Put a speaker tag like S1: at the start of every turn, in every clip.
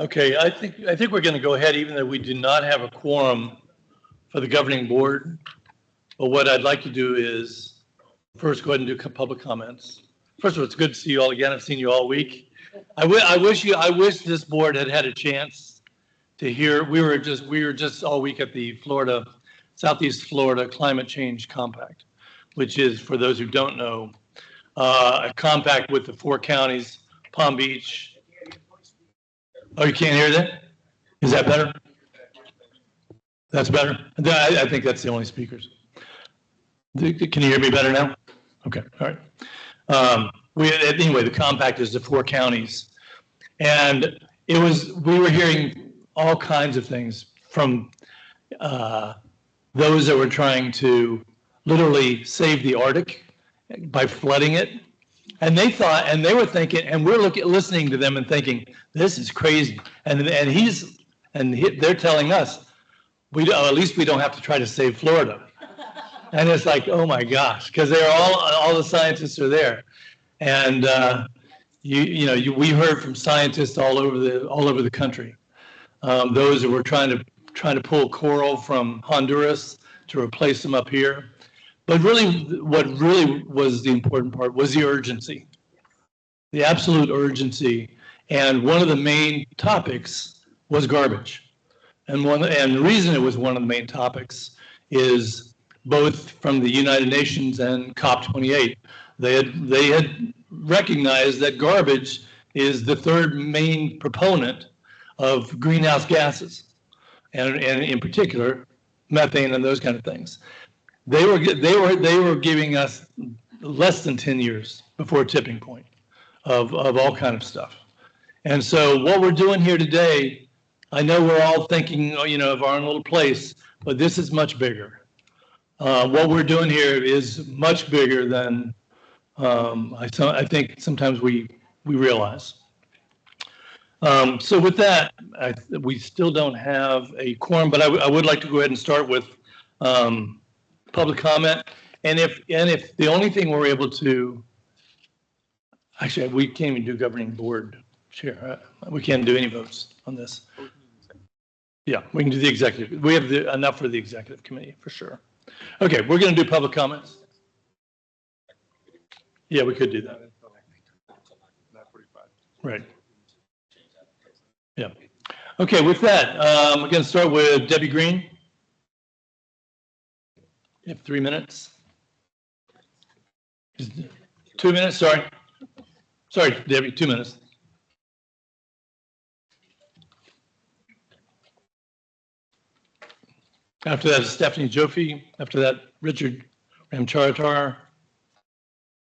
S1: Okay, I think we're going to go ahead, even though we do not have a quorum for the governing board. But what I'd like to do is first go ahead and do public comments. First of all, it's good to see you all again. I've seen you all week. I wish this board had had a chance to hear. We were just all week at the Southeast Florida Climate Change Compact, which is, for those who don't know, a compact with the 4 counties, Palm Beach. Oh, you can't hear that? Is that better? That's better? I think that's the only speakers. Can you hear me better now? Okay, all right. Anyway, the compact is the 4 counties. And we were hearing all kinds of things from those that were trying to literally save the Arctic by flooding it. And they were thinking, and we're listening to them and thinking, this is crazy. And they're telling us, at least we don't have to try to save Florida. And it's like, oh my gosh, because they're all the scientists are there. And we heard from scientists all over the country. Those that were trying to pull coral from Honduras to replace them up here. But really, what really was the important part was the urgency, the absolute urgency. And one of the main topics was garbage. And the reason it was one of the main topics is both from the United Nations and COP28. They had recognized that garbage is the 3rd main proponent of greenhouse gases, and in particular, methane and those kind of things. They were giving us less than 10 years before tipping point of all kind of stuff. And so what we're doing here today, I know we're all thinking, of our own little place, but this is much bigger. What we're doing here is much bigger than I think sometimes we realize. So with that, we still don't have a quorum, but I would like to go ahead and start with public comment. And if the only thing we're able to, actually, we can't even do governing board chair. We can't do any votes on this. Yeah, we can do the executive. We have enough for the executive committee for sure. Okay, we're going to do public comments. Yeah, we could do that. Right. Yeah. Okay, with that, we're going to start with Debbie Green. You have 3 minutes. 2 minutes, sorry. Sorry, Debbie, 2 minutes. After that is Stephanie Joffe. After that, Richard Ramcharatar.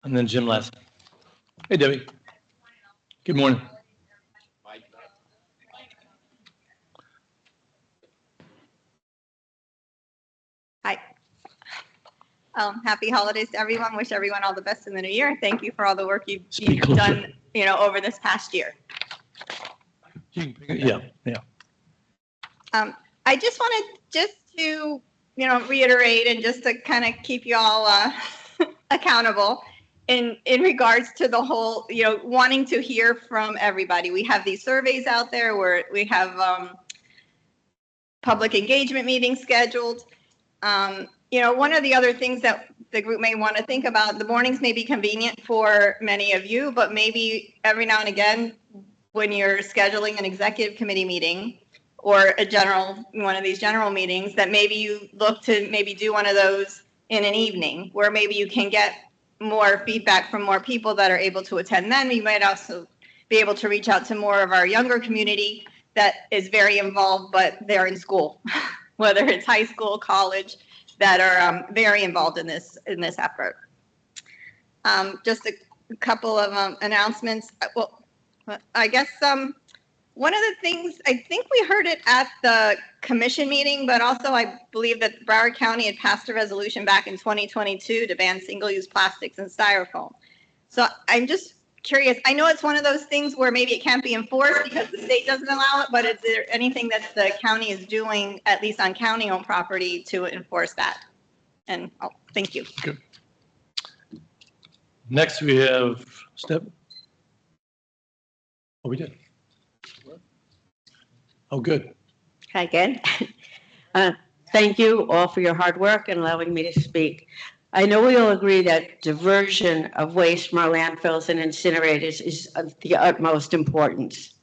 S1: And then Jim Lassie. Hey, Debbie. Good morning.
S2: Hi. Happy holidays to everyone. Wish everyone all the best in the new year. Thank you for all the work you've done, over this past year.
S1: Yeah.
S2: I just wanted to, reiterate and just to kind of keep you all accountable in regards to the whole, wanting to hear from everybody. We have these surveys out there where we have public engagement meetings scheduled. One of the other things that the group may want to think about, the mornings may be convenient for many of you, but maybe every now and again, when you're scheduling an executive committee meeting or one of these general meetings, that maybe you look to maybe do one of those in an evening where maybe you can get more feedback from more people that are able to attend. Then we might also be able to reach out to more of our younger community that is very involved, but they're in school, whether it's high school, college, that are very involved in this effort. Just a couple of announcements. Well, I guess one of the things, I think we heard it at the commission meeting, but also I believe that Broward County had passed a resolution back in 2022 to ban single-use plastics and styrofoam. So I'm just curious. I know it's one of those things where maybe it can't be enforced because the state doesn't allow it, but is there anything that the county is doing, at least on county-owned property, to enforce that? And thank you.
S1: Good. Next, we have Step. Oh, we did. Oh, good.
S3: Hi again. Uh, Thank you all for your hard work and allowing me to speak. I know we all agree that diversion of waste from our landfills and incinerators is of the utmost importance.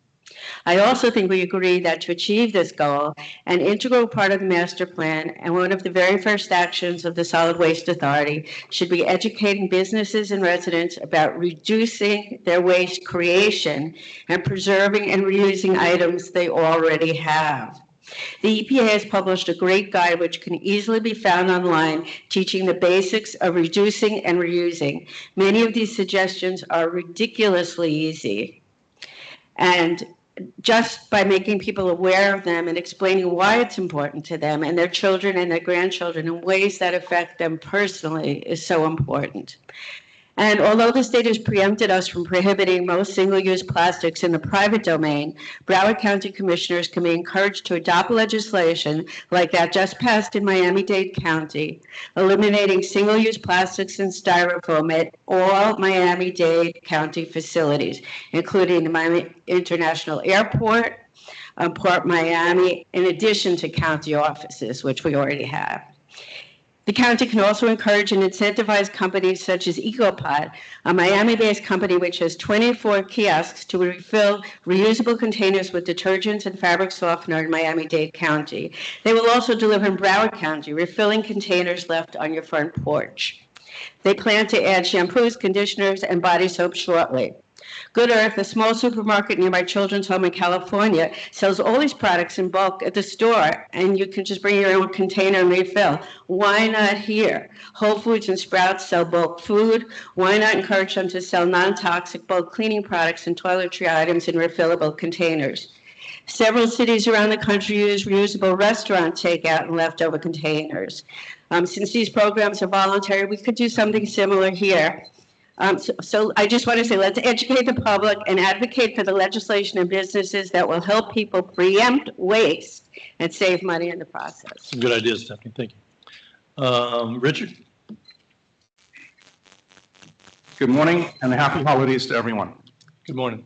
S3: I also think we agree that to achieve this goal, an integral part of the master plan and one of the very first actions of the Solid Waste Authority should be educating businesses and residents about reducing their waste creation and preserving and reusing items they already have. The EPA has published a great guide which can easily be found online teaching the basics of reducing and reusing. Many of these suggestions are ridiculously easy. And just by making people aware of them and explaining why it's important to them and their children and their grandchildren in ways that affect them personally is so important. And although the state has preempted us from prohibiting most single-use plastics in the private domain, Broward County commissioners can be encouraged to adopt legislation like that just passed in Miami-Dade County, eliminating single-use plastics and styrofoam at all Miami-Dade County facilities, including the Miami International Airport, Port Miami, in addition to county offices, which we already have. The county can also encourage and incentivize companies such as EcoPod, a Miami-based company which has 24 kiosks to refill reusable containers with detergents and fabric softener in Miami-Dade County. They will also deliver in Broward County, refilling containers left on your front porch. They plan to add shampoos, conditioners, and body soap shortly. Good Earth, a small supermarket near my children's home in California, sells all these products in bulk at the store, and you can just bring your own container and refill. Why not here? Whole Foods and Sprouts sell bulk food. Why not encourage them to sell non-toxic bulk cleaning products and toiletry items in refillable containers? Several cities around the country use reusable restaurant takeout and leftover containers. Since these programs are voluntary, we could do something similar here. So I just want to say, let's educate the public and advocate for the legislation and businesses that will help people preempt waste and save money in the process.
S1: Some good ideas, Stephanie. Thank you. Richard?
S4: Good morning and happy holidays to everyone.
S1: Good morning.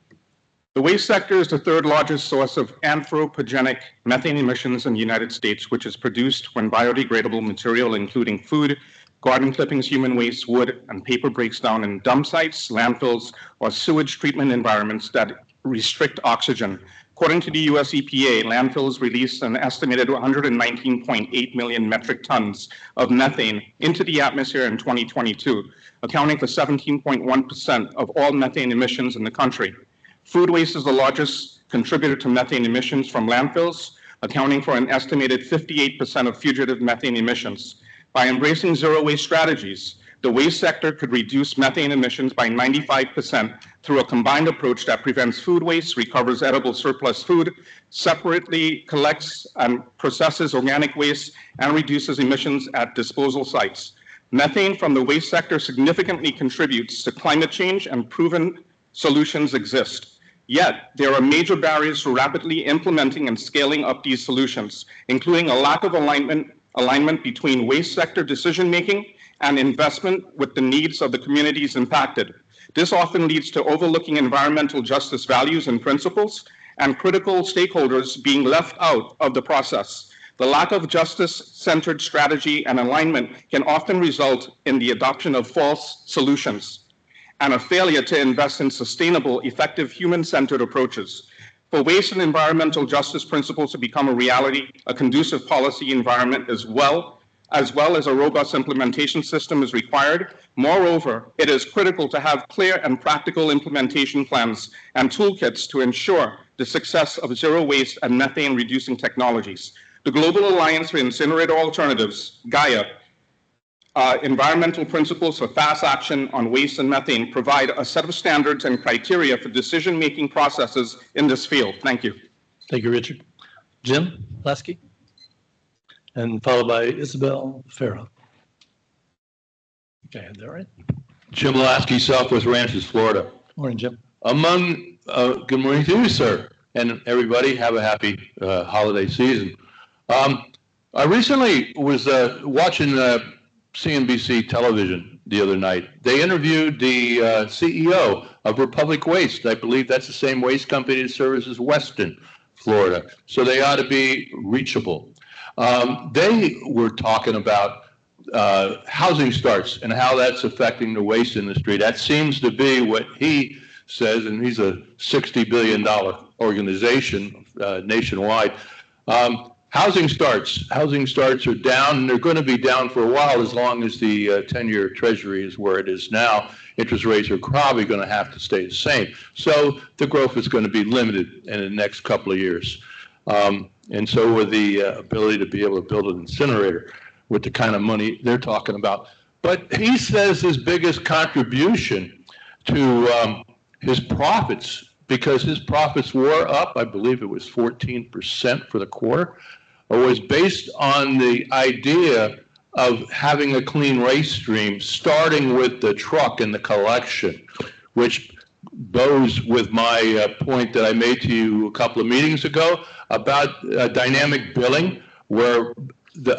S4: The waste sector is the third largest source of anthropogenic methane emissions in the United States, which is produced when biodegradable material, including food, garden clippings, human waste, wood, and paper breaks down in dump sites, landfills, or sewage treatment environments that restrict oxygen. According to the US EPA, landfills released an estimated 119.8 million metric tons of methane into the atmosphere in 2022, accounting for 17.1% of all methane emissions in the country. Food waste is the largest contributor to methane emissions from landfills, accounting for an estimated 58% of fugitive methane emissions. By embracing zero waste strategies, the waste sector could reduce methane emissions by 95% through a combined approach that prevents food waste, recovers edible surplus food, separately collects and processes organic waste, and reduces emissions at disposal sites. Methane from the waste sector significantly contributes to climate change, and proven solutions exist. Yet, there are major barriers to rapidly implementing and scaling up these solutions, including a lack of alignment between waste sector decision-making and investment with the needs of the communities impacted. This often leads to overlooking environmental justice values and principles, and critical stakeholders being left out of the process. The lack of justice-centered strategy and alignment can often result in the adoption of false solutions and a failure to invest in sustainable, effective, human-centered approaches. For waste and environmental justice principles to become a reality, a conducive policy environment as well as a robust implementation system is required. Moreover, it is critical to have clear and practical implementation plans and toolkits to ensure the success of zero waste and methane reducing technologies. The Global Alliance for Incinerator Alternatives, GAIA, environmental principles for fast action on waste and methane provide a set of standards and criteria for decision-making processes in this field. Thank you.
S1: Thank you, Richard. Jim Lasky? And followed by Isabel Farah. Okay, is that right?
S5: Jim Lasky, Southwest Ranches, Florida.
S1: Morning, Jim.
S5: Good morning to you, sir, and everybody. Have a happy holiday season. I recently was watching CNBC television the other night. They interviewed the CEO of Republic Waste. I believe that's the same waste company that services Weston Florida. So they ought to be reachable. They were talking about housing starts and how that's affecting the waste industry. That seems to be what he says, and he's a $60 billion organization nationwide. Housing starts are down, and they're going to be down for a while as long as the 10-year Treasury is where it is now. Interest rates are probably going to have to stay the same. So the growth is going to be limited in the next couple of years. And so with the ability to be able to build an incinerator with the kind of money they're talking about. But he says his biggest contribution to his profits, because his profits were up, I believe it was 14% for the quarter, was based on the idea of having a clean waste stream, starting with the truck and the collection, which goes with my point that I made to you a couple of meetings ago about dynamic billing, where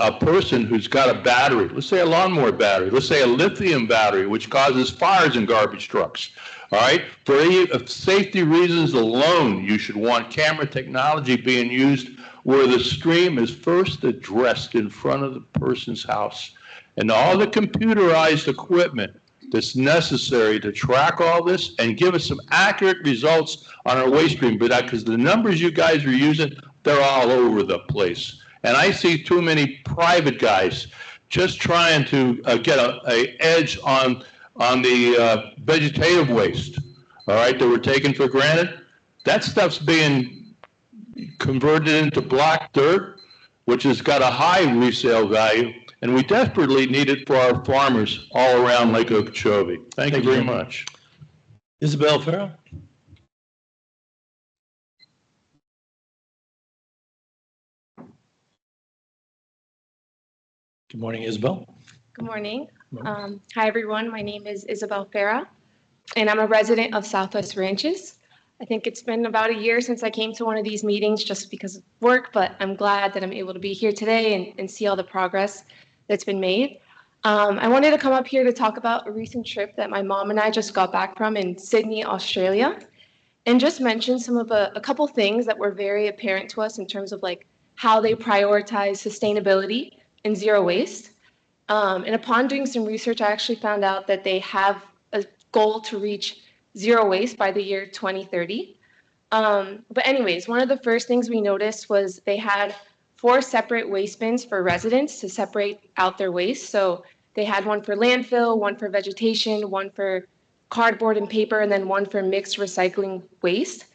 S5: a person who's got a battery, let's say a lawnmower battery, let's say a lithium battery, which causes fires in garbage trucks, all right? For safety reasons alone, you should want camera technology being used where the stream is first addressed in front of the person's house. And all the computerized equipment that's necessary to track all this and give us some accurate results on our waste stream, because the numbers you guys are using, they're all over the place. And I see too many private guys just trying to get a edge on the vegetative waste, all right, that we're taking for granted. That stuff's being converted into black dirt, which has got a high resale value, and we desperately need it for our farmers all around Lake Okeechobee. Thank you very much.
S1: Isabel Farrell. Good morning, Isabel.
S6: Good morning. Hi, everyone. My name is Isabel Farah, and I'm a resident of Southwest Ranches. I think it's been about a year since I came to one of these meetings just because of work, but I'm glad that I'm able to be here today and see all the progress that's been made. I wanted to come up here to talk about a recent trip that my mom and I just got back from in Sydney, Australia, and just mention some of a couple things that were very apparent to us in terms of like how they prioritize sustainability and zero waste. And upon doing some research, I actually found out that they have a goal to reach zero waste by the year 2030. But anyways, one of the first things we noticed was they had 4 separate waste bins for residents to separate out their waste. So they had one for landfill, one for vegetation, one for cardboard and paper, and then one for mixed recycling waste.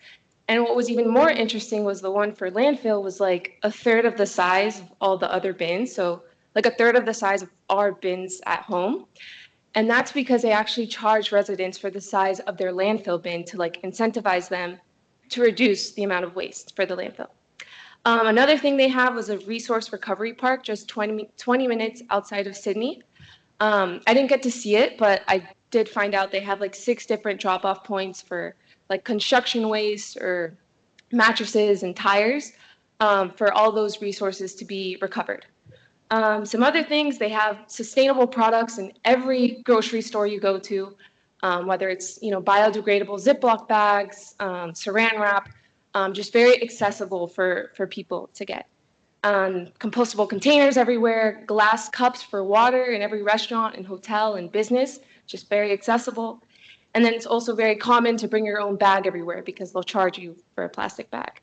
S6: And what was even more interesting was the one for landfill was like a third of the size of all the other bins. So like a third of the size of our bins at home. And that's because they actually charge residents for the size of their landfill bin to like incentivize them to reduce the amount of waste for the landfill. Another thing they have was a resource recovery park just 20 minutes outside of Sydney. I didn't get to see it, but I did find out they have like 6 different drop-off points for like construction waste or mattresses and tires for all those resources to be recovered. Some other things, they have sustainable products in every grocery store you go to, whether it's biodegradable Ziploc bags, saran wrap, just very accessible for people to get. Compostable containers everywhere, glass cups for water in every restaurant and hotel and business, just very accessible. And then it's also very common to bring your own bag everywhere because they'll charge you for a plastic bag.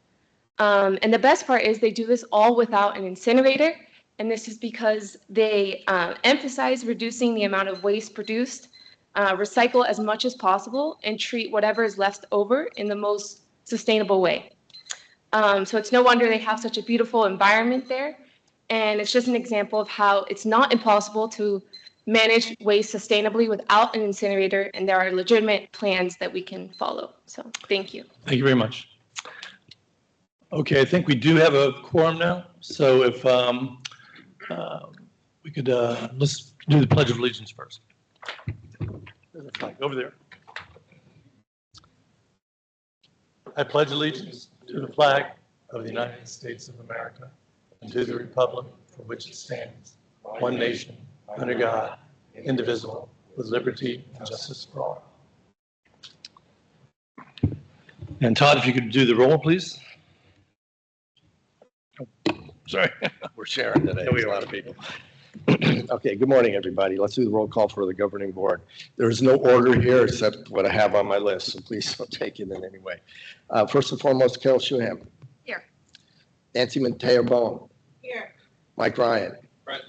S6: And the best part is they do this all without an incinerator. And this is because they emphasize reducing the amount of waste produced, recycle as much as possible, and treat whatever is left over in the most sustainable way. So it's no wonder they have such a beautiful environment there. And it's just an example of how it's not impossible to manage waste sustainably without an incinerator. And there are legitimate plans that we can follow. So thank you.
S1: Thank you very much. Okay, I think we do have a quorum now. So if we could, let's do the Pledge of Allegiance first. There's a flag over there. I pledge allegiance to the flag of the United States of America and to the republic for which it stands, one nation, under God, indivisible, with liberty and justice for all. And Todd, if you could do the roll, please. Sorry.
S7: We're sharing today.
S1: Yeah, we
S7: There's a
S1: are.
S7: lot of people. Okay, good morning, everybody. Let's do the roll call for the governing board. There's no order here except what I have on my list, so please don't take it in any way. First and foremost, Carol Shuham.
S2: Here.
S7: Nancy Mateo Bone.
S2: Here.
S7: Mike Ryan.
S5: Present.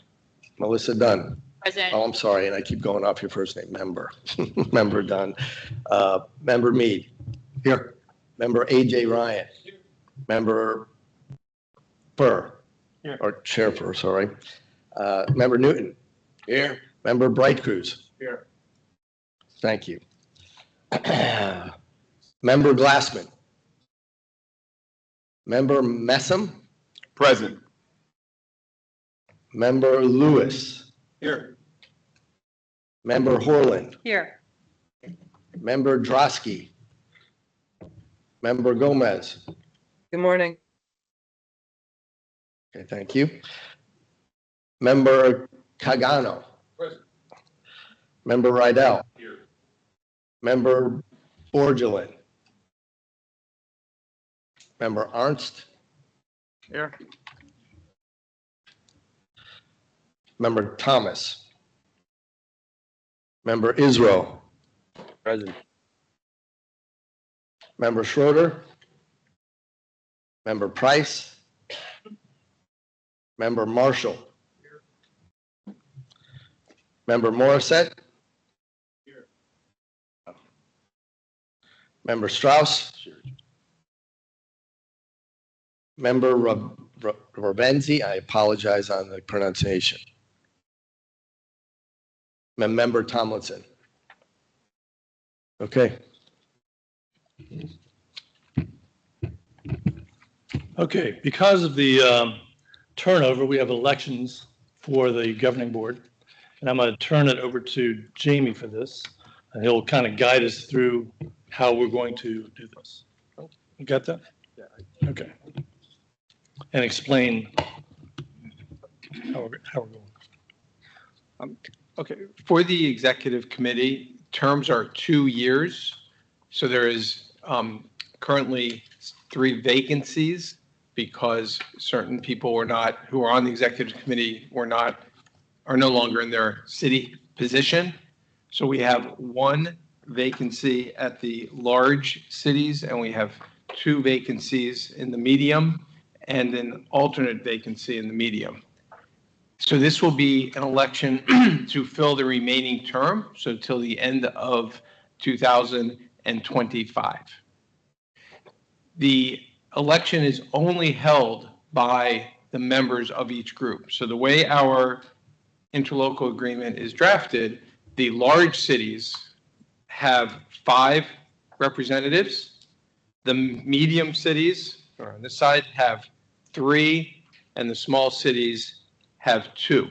S7: Melissa Dunn.
S3: President.
S7: Oh, I'm sorry, and I keep going off your first name, Member. Member Dunn. Member Mead. Here. Member AJ Ryan. Member Burr.
S1: Here.
S7: Or Chair Burr, sorry. Member Newton.
S5: Here.
S7: Member Bright Cruz.
S1: Here.
S7: Thank you. Member Glassman. Member Messam.
S4: Present.
S7: Member Lewis.
S5: Here.
S7: Member Horland.
S3: Here.
S7: Member Drosky. Member Gomez.
S8: Good morning.
S7: Okay, thank you. Member Cagano.
S5: Present.
S7: Member Rydell.
S5: Here.
S7: Member Borgelin. Member Arnst.
S4: Here.
S7: Member Thomas. Member Israel.
S5: Present.
S7: Member Schroeder. Member Price. Member Marshall. Member Morissette.
S5: Here.
S7: Member Strauss. Member Rabenzi, I apologize on the pronunciation. Member Tomlinson. Okay.
S1: Okay, because of the turnover, we have elections for the governing board. And I'm going to turn it over to Jamie for this. And he'll kind of guide us through how we're going to do this. You got that? Yeah. Okay. And explain how we're going.
S9: Okay, for the executive committee, terms are 2 years. So there is currently 3 vacancies because certain people who are on the executive committee are no longer in their city position. So we have 1 vacancy at the large cities, and we have 2 vacancies in the medium, and an alternate vacancy in the medium. So this will be an election to fill the remaining term, so till the end of 2025. The election is only held by the members of each group. So the way our interlocal agreement is drafted, the large cities have 5 representatives. The medium cities, or on this side, have 3, and the small cities have 2.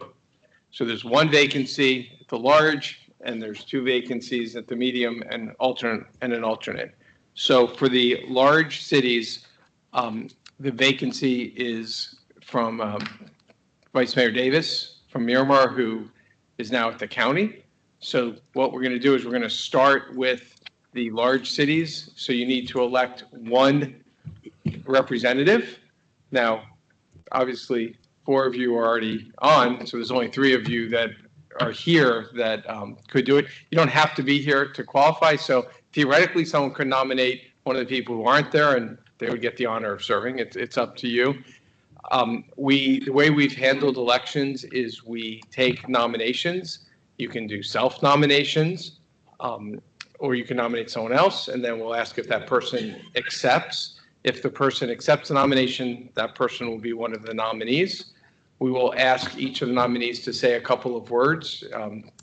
S9: So there's 1 vacancy at the large, and there's 2 vacancies at the medium and an alternate. So for the large cities, the vacancy is from Vice Mayor Davis from Miramar, who is now at the county. So what we're going to do is we're going to start with the large cities. So you need to elect 1 representative. Now, obviously, 4 of you are already on, so there's only 3 of you that are here that could do it. You don't have to be here to qualify. So theoretically, someone could nominate one of the people who aren't there, and they would get the honor of serving. It's up to you. The way we've handled elections is we take nominations. You can do self-nominations, or you can nominate someone else, and then we'll ask if that person accepts. If the person accepts the nomination, that person will be one of the nominees. We will ask each of the nominees to say a couple of words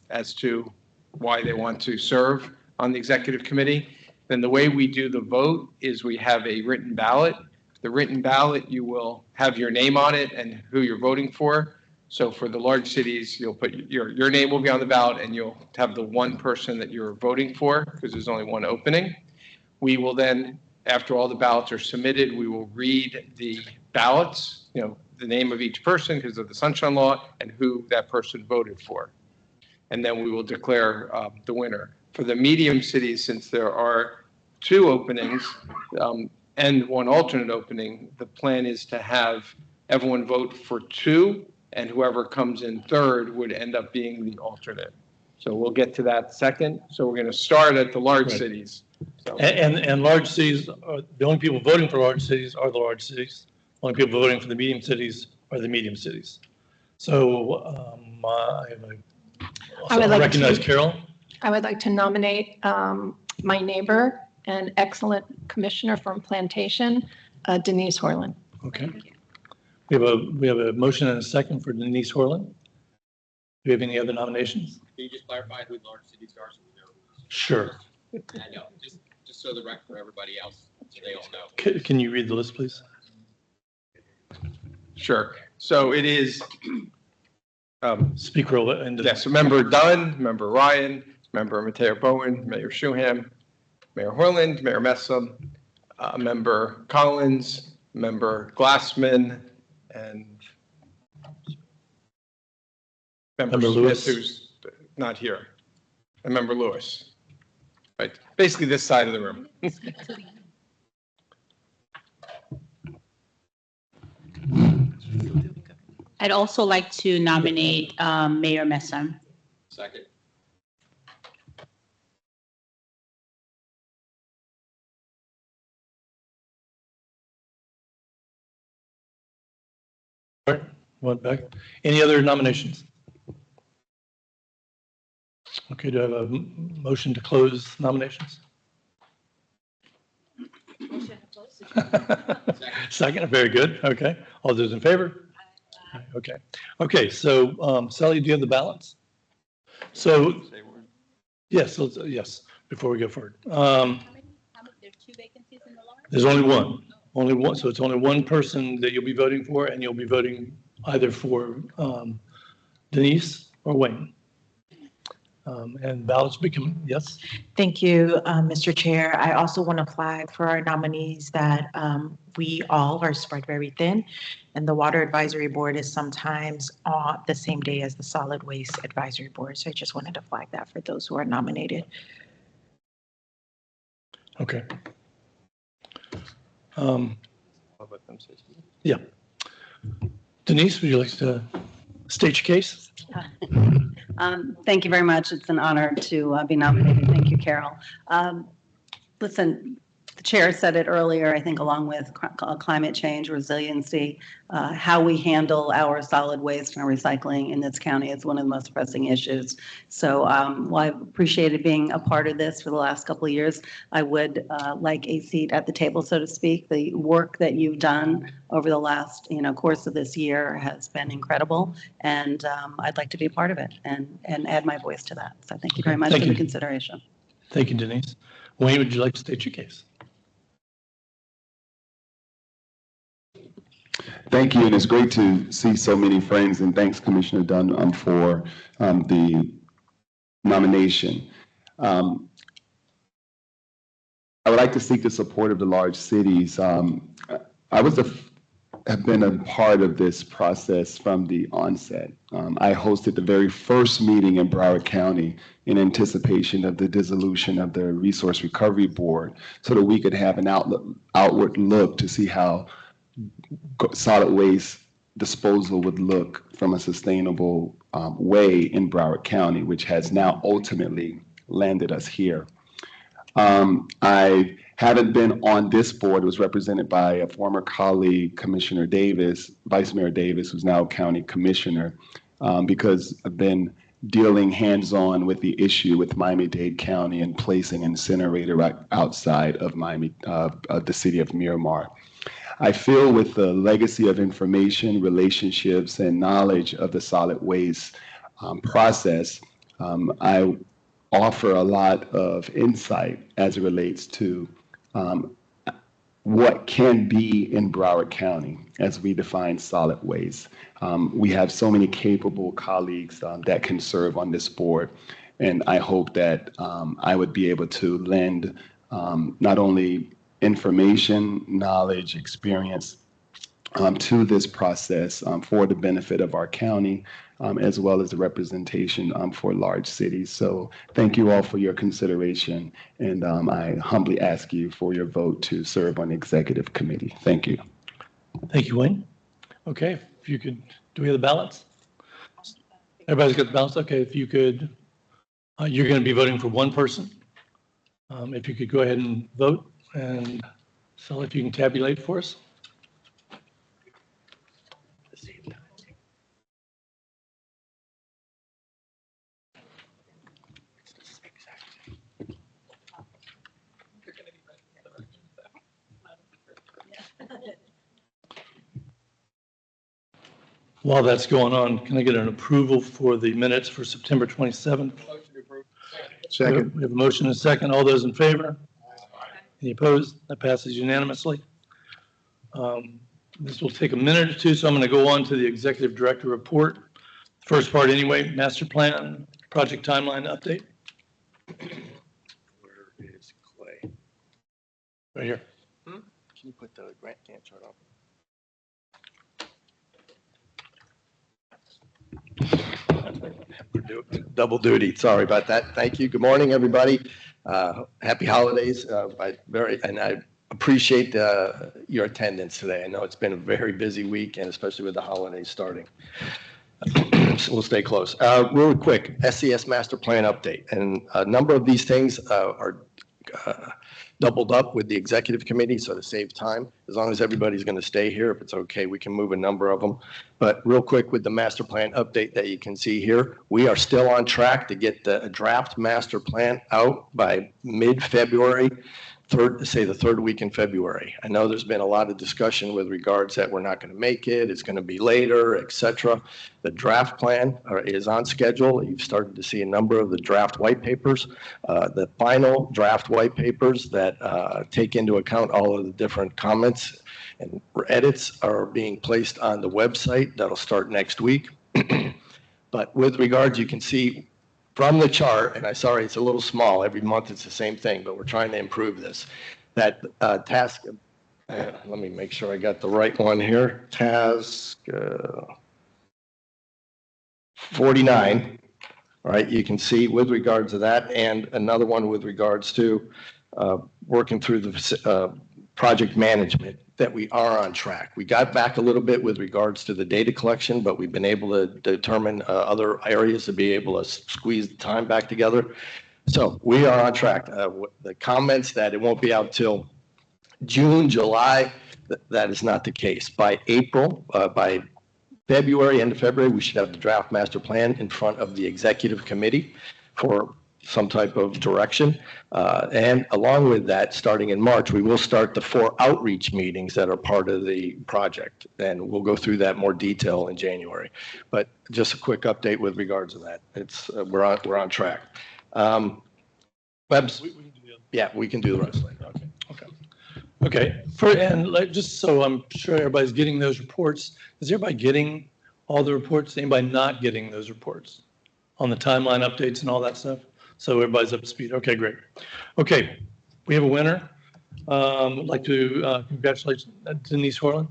S9: as to why they want to serve on the executive committee. Then the way we do the vote is we have a written ballot. The written ballot, you will have your name on it and who you're voting for. So for the large cities, you'll put your name will be on the ballot, and you'll have the 1 person that you're voting for, because there's only 1 opening. We will then, after all the ballots are submitted, we will read the ballots, the name of each person because of the Sunshine Law and who that person voted for. And then we will declare the winner. For the medium cities, since there are 2 openings and 1 alternate opening, the plan is to have everyone vote for two, and whoever comes in third would end up being the alternate. So we'll get to that second. So we're going to start at the large
S1: Right.
S9: cities. So,
S1: And large cities, the only people voting for large cities are the large cities. Only people voting for the medium cities are the medium cities. So
S8: I would like
S1: recognize
S8: to-
S1: Carol.
S8: I would like to nominate my neighbor and excellent commissioner from Plantation, Denise Horlin.
S1: Okay. We have a motion and a second for Denise Horlin. Do we have any other nominations?
S10: Can you just clarify who the large cities are so we know?
S1: Sure.
S10: I know, just so the record for everybody else, so they all know.
S1: Can you read the list, please?
S9: sure. So it is,
S1: Speak real into
S9: yes, Member Dunn, Member Ryan, Member Mateo Bowen, Mayor Shuham, Mayor Horland, Mayor Messam, Member Collins, Member Glassman, and Member
S1: Member
S9: Smith,
S1: Lewis.
S9: who's not here, and Member Lewis. Right, basically this side of the room.
S11: I'd also like to nominate Mayor Messam.
S10: Second.
S1: One back. Any other nominations? Okay, do I have a motion to close nominations? Second, very good. Okay. All those in favor? Okay. Okay, so Sally, do you have the balance? So, yes, yes, before we go forward.
S11: There's 2 vacancies in the large?
S1: There's only one, so it's only one person that you'll be voting for, and you'll be voting either for Denise or Wayne. And ballots become, yes?
S12: Thank you, Mr. Chair. I also want to flag for our nominees that we all are spread very thin, and the Water Advisory Board is sometimes on the same day as the Solid Waste Advisory Board. So I just wanted to flag that for those who are nominated.
S1: Okay. Yeah. Denise, would you like to state your case?
S13: Thank you very much. It's an honor to be nominated. Thank you, Carol. Listen, the chair said it earlier, I think along with climate change, resiliency, how we handle our solid waste and our recycling in this county is one of the most pressing issues. So while I've appreciated being a part of this for the last couple of years, I would like a seat at the table, so to speak. The work that you've done over the last course of this year has been incredible, and I'd like to be a part of it and add my voice to that. So thank you very much for the consideration.
S1: Thank you, Denise. Wayne, would you like to state your case?
S14: Thank you, and it's great to see so many friends, and thanks, Commissioner Dunn, for the nomination. I would like to seek the support of the large cities. I have been a part of this process from the onset. I hosted the very first meeting in Broward County in anticipation of the dissolution of the Resource Recovery Board, so that we could have an outward look to see how solid waste disposal would look from a sustainable way in Broward County, which has now ultimately landed us here. I haven't been on this board. It was represented by a former colleague, Commissioner Davis, Vice Mayor Davis, who's now County Commissioner, because I've been dealing hands-on with the issue with Miami-Dade County and placing an incinerator right outside of Miami, the city of Miramar. I feel with the legacy of information, relationships, and knowledge of the solid waste process, I offer a lot of insight as it relates to what can be in Broward County as we define solid waste. We have so many capable colleagues that can serve on this board, and I hope that I would be able to lend not only information, knowledge, experience to this process for the benefit of our county, as well as the representation for large cities. So thank you all for your consideration, and I humbly ask you for your vote to serve on the executive committee. Thank you.
S1: Thank you, Wayne. Okay, if you could, do we have the ballots? Everybody's got the ballots? Okay, if you could, you're going to be voting for one person. If you could go ahead and vote, and so if you can tabulate for us. While that's going on, can I get an approval for the minutes for September 27th?
S7: Second.
S1: We have a motion and a second. All those in favor? Any opposed? That passes unanimously. This will take a minute or two, so I'm going to go on to the executive director report. First part anyway, master plan, project timeline update.
S7: Where is Clay?
S1: Right here.
S7: Can you put the grant chart up? Double duty. Sorry about that. Thank you. Good morning, everybody. Happy holidays. I appreciate your attendance today. I know it's been a very busy week, and especially with the holidays starting. So we'll stay close. Real quick, SES master plan update, and a number of these things are doubled up with the executive committee, so to save time, as long as everybody's going to stay here, if it's okay, we can move a number of them. But real quick with the master plan update that you can see here, we are still on track to get the draft master plan out by mid-February, the third week in February. I know there's been a lot of discussion with regards that we're not going to make it, it's going to be later, etc. The draft plan is on schedule. You've started to see a number of the draft white papers. The final draft white papers that take into account all of the different comments and edits are being placed on the website. That'll start next week. But with regards, you can see from the chart, and I'm sorry, it's a little small. Every month it's the same thing, but we're trying to improve this. That task, let me make sure I got the right one here. Task 49, all right, you can see with regards to that, and another one with regards to working through the project management, that we are on track. We got back a little bit with regards to the data collection, but we've been able to determine other areas to be able to squeeze the time back together. So we are on track. The comments that it won't be out till June, July, that is not the case. By April, by February, end of February, we should have the draft master plan in front of the executive committee for some type of direction. And along with that, starting in March, we will start the 4 outreach meetings that are part of the project. And we'll go through that more detail in January. But just a quick update with regards to that. It's we're on track. Webs, yeah, we can do the rest later.
S1: Okay. And just so I'm sure everybody's getting those reports, is everybody getting all the reports? Anybody not getting those reports on the timeline updates and all that stuff? So everybody's up to speed. Okay, great. Okay, we have a winner. I'd like to congratulate Denise Horland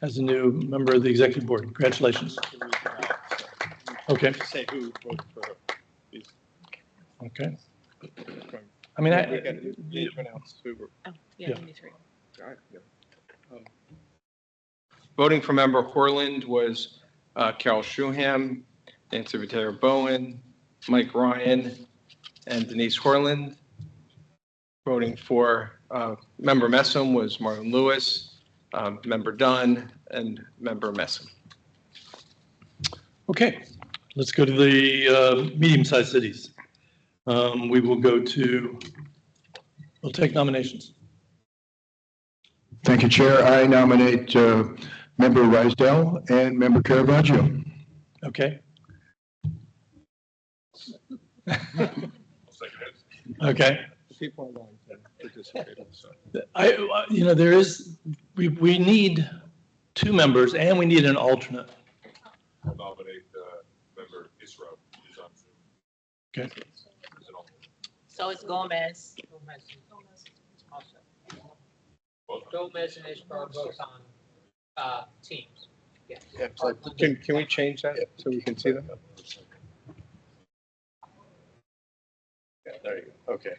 S1: as a new member of the executive board. Congratulations. Okay.
S10: Say who voted for her.
S1: Okay. I mean,
S10: We need to announce who we're.
S11: Oh,
S1: Yeah.
S9: Voting for member Horland was Carol Shuham, Nancy Vitera Bowen, Mike Ryan, and Denise Horland. Voting for member Messam was Marlon Lewis, member Dunn, and member Messam.
S1: Okay, let's go to the medium-sized cities. We will go to, we'll take nominations.
S15: Thank you, Chair. I nominate Member Rysdale and Member Caravaggio.
S1: Okay. Okay.
S9: People are going to participate also.
S1: We need 2 members and we need an alternate.
S16: I'll nominate member Isra, who's on Zoom.
S1: Okay.
S11: So it's Gomez.
S17: Gomez and Ishbrook both on Teams.
S9: Yeah. Can we change that so we can see them?
S7: Yeah, there you go. Okay.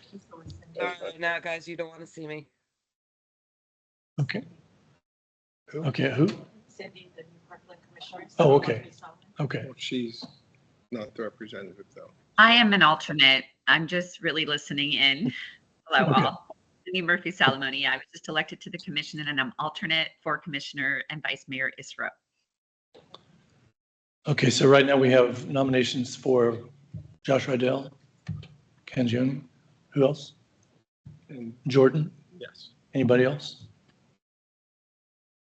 S18: Now, guys, you don't want to see me.
S1: Okay. Okay, who?
S11: Cindy, the new part.
S1: Oh, okay. Okay.
S9: She's not the representative, though.
S19: I am an alternate. I'm just really listening in. Hello,
S1: Okay.
S19: all. Cindy Murphy Salamone. I was just elected to the commission, and I'm alternate for Commissioner and Vice Mayor Isra.
S1: Okay, so right now we have nominations for Josh Rydell, Ken June, who else?
S9: And
S1: Jordan?
S9: yes,
S1: Anybody else?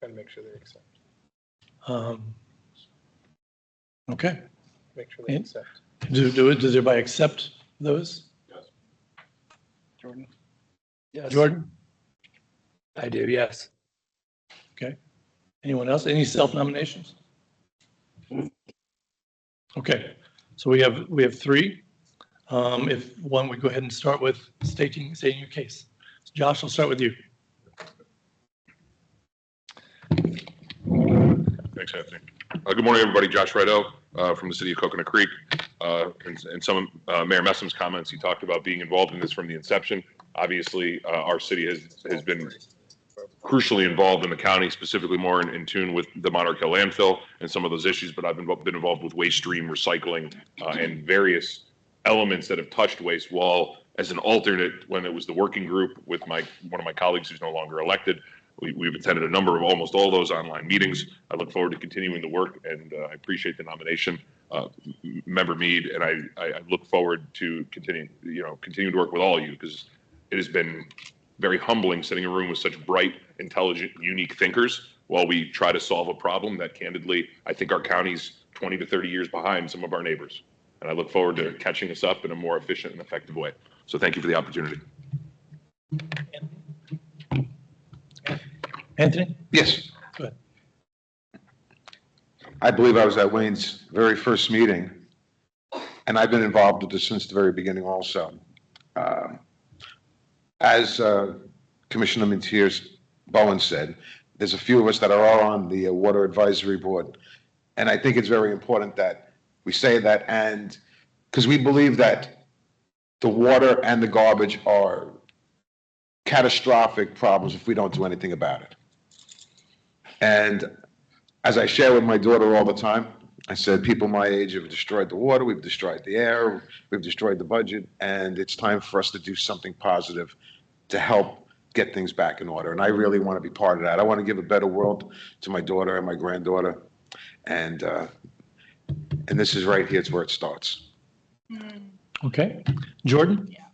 S9: trying to make sure they accept.
S1: Okay.
S9: Make sure they
S1: And-
S9: accept.
S1: Does everybody accept those?
S9: Yes. Jordan?
S1: Yes. Jordan?
S20: I do, yes.
S1: Okay. Anyone else? Any self-nominations? Okay, so we have three. If one, we go ahead and start with stating your case. Josh, I'll start with you.
S16: Thanks, Anthony. Good morning, everybody. Josh Rydell from the city of Coconut Creek. And some of Mayor Messam's comments, he talked about being involved in this from the inception. Obviously, our city has been crucially involved in the county, specifically more in tune with the Monarch Hill landfill and some of those issues, but I've been involved with waste stream recycling and various elements that have touched waste, while as an alternate when it was the working group with one of my colleagues who's no longer elected. We've attended a number of almost all those online meetings. I look forward to continuing the work, and I appreciate the nomination, Member Mead, and I look forward to continuing to work with all of you, because it has been very humbling sitting in a room with such bright, intelligent, unique thinkers while we try to solve a problem that, candidly, I think our county's 20 to 30 years behind some of our neighbors. And I look forward to catching us up in a more efficient and effective way. So thank you for the opportunity.
S1: Anthony?
S21: Yes.
S1: Go ahead.
S21: I believe I was at Wayne's very first meeting, and I've been involved with this since the very beginning also. As Commissioner Mentiers Bowen said, there's a few of us that are all on the Water Advisory Board, and I think it's very important that we say that, and because we believe that the water and the garbage are catastrophic problems if we don't do anything about it. And as I share with my daughter all the time, I said, people my age have destroyed the water, we've destroyed the air, we've destroyed the budget, and it's time for us to do something positive to help get things back in order. And I really want to be part of that. I want to give a better world to my daughter and my granddaughter. And this is right here, it's where it starts.
S1: Okay. Jordan? Yeah.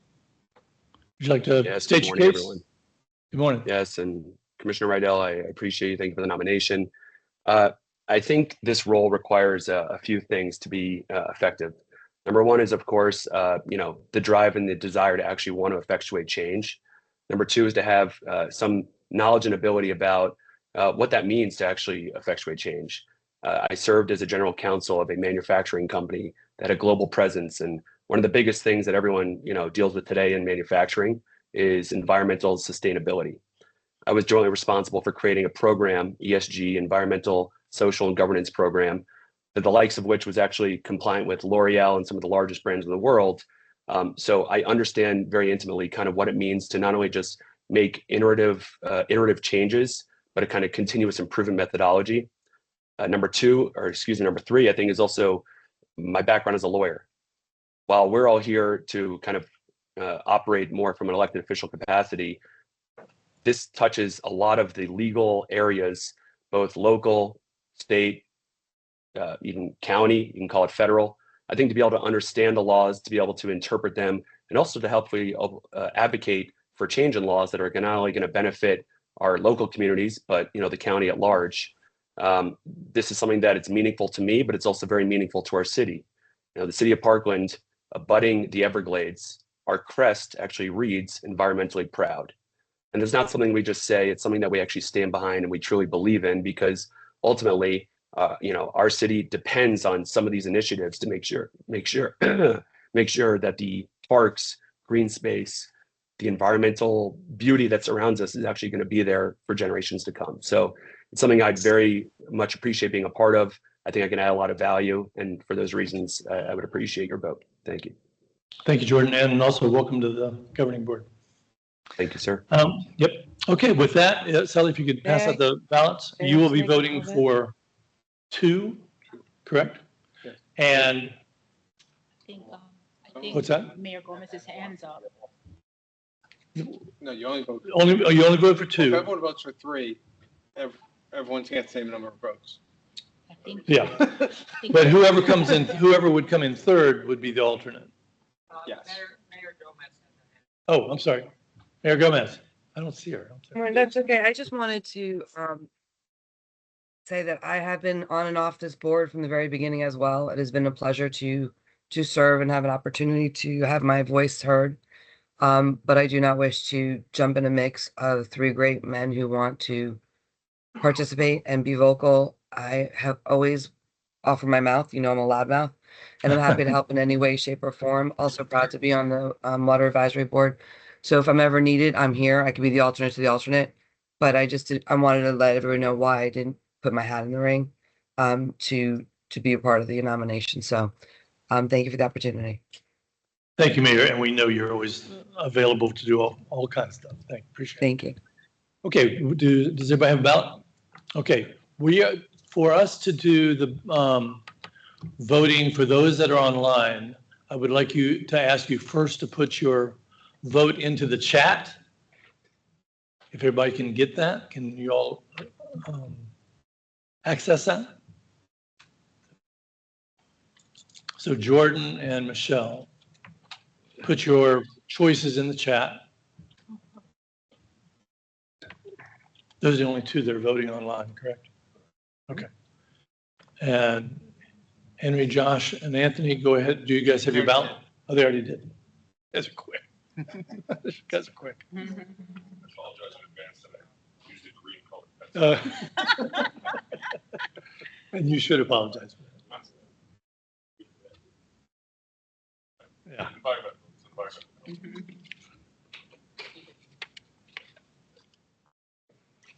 S1: Would you like to state your case?
S20: Everyone.
S1: Good morning.
S20: Yes, and Commissioner Rydell, I appreciate you. Thank you for the nomination. I think this role requires a few things to be effective. Number one is, of course, the drive and the desire to actually want to effectuate change. Number two is to have some knowledge and ability about what that means to actually effectuate change. I served as a general counsel of a manufacturing company that had a global presence, and one of the biggest things that everyone deals with today in manufacturing is environmental sustainability. I was jointly responsible for creating a program, ESG, environmental, social, and governance program, that the likes of which was actually compliant with L'Oreal and some of the largest brands in the world. So I understand very intimately kind of what it means to not only just make iterative changes, but a kind of continuous improvement methodology. Number three, I think, is also my background as a lawyer. While we're all here to kind of operate more from an elected official capacity, this touches a lot of the legal areas, both local, state, even county, you can call it federal. I think to be able to understand the laws, to be able to interpret them, and also to helpfully advocate for change in laws that are not only going to benefit our local communities, but the county at large. This is something that it's meaningful to me, but it's also very meaningful to our city. The city of Parkland, abutting the Everglades, our crest actually reads environmentally proud. And it's not something we just say, it's something that we actually stand behind and we truly believe in, because ultimately, our city depends on some of these initiatives to make sure that the parks, green space, the environmental beauty that surrounds us is actually going to be there for generations to come. So it's something I'd very much appreciate being a part of. I think I can add a lot of value, and for those reasons, I would appreciate your vote. Thank you.
S1: Thank you, Jordan, and also welcome to the governing board.
S20: Thank you, sir.
S1: Yep. Okay, with that, Sally, if you could pass out the ballots. You will be voting for 2, correct?
S9: Yes.
S1: And
S11: I think
S1: what's that?
S11: Mayor Gomez's hands up.
S9: No, you only vote.
S1: You only vote for 2.
S9: If everyone votes for 3, everyone's got the same number of votes.
S11: I think.
S1: Yeah. But whoever would come in third would be the alternate.
S9: Yes.
S17: Mayor Gomez.
S1: Oh, I'm sorry. Mayor Gomez. I don't see her.
S18: That's okay. I just wanted to say that I have been on and off this board from the very beginning as well. It has been a pleasure to serve and have an opportunity to have my voice heard. But I do not wish to jump in a mix of 3 great men who want to participate and be vocal. I have always offered my mouth. You know, I'm a loudmouth, and I'm happy to help in any way, shape, or form. Also proud to be on the Water Advisory Board. So if I'm ever needed, I'm here. I could be the alternate to the alternate. But I wanted to let everyone know why I didn't put my hat in the ring to be a part of the nomination. So thank you for the opportunity.
S1: Thank you, Mayor. And we know you're always available to do all kinds of stuff. Appreciate it.
S18: Thank you.
S1: Okay, does everybody have a ballot? Okay, for us to do the voting for those that are online, I would like to ask you first to put your vote into the chat. If everybody can get that, can you all access that? So Jordan and Michelle, put your choices in the chat. Those are the only 2 that are voting online, correct? Okay. And Henry, Josh, and Anthony, go ahead. Do you guys have your ballot? Oh, they already did. That's quick. These guys are quick.
S16: I apologize in advance that I used a green color.
S1: And you should apologize for that. Yeah.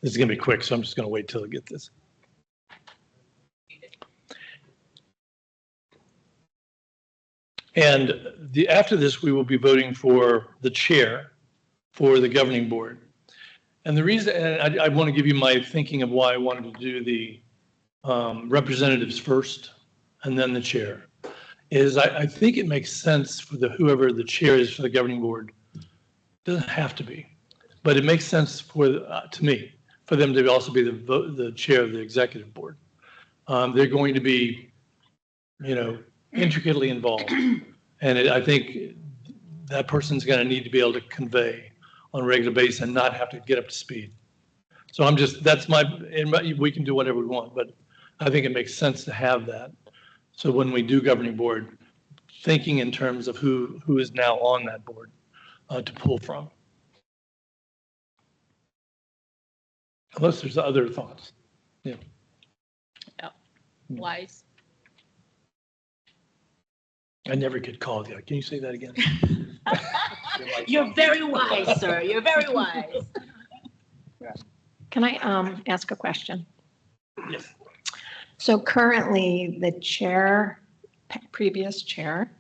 S1: This is going to be quick, so I'm just going to wait till I get this. And after this, we will be voting for the chair for the governing board. And the reason, and I want to give you my thinking of why I wanted to do the representatives first and then the chair, is I think it makes sense for whoever the chair is for the governing board. Doesn't have to be, but it makes sense to me for them to also be the chair of the executive board. They're going to be, intricately involved, and I think that person's going to need to be able to convey on a regular basis and not have to get up to speed. So we can do whatever we want, but I think it makes sense to have that. So when we do governing board, thinking in terms of who is now on that board to pull from. Unless there's other thoughts. Yeah.
S11: Wise.
S1: I never get called yet. Can you say that again?
S11: You're very wise, sir. You're very wise.
S8: Can I ask a question?
S1: Yes.
S8: So currently, the chair, previous chair,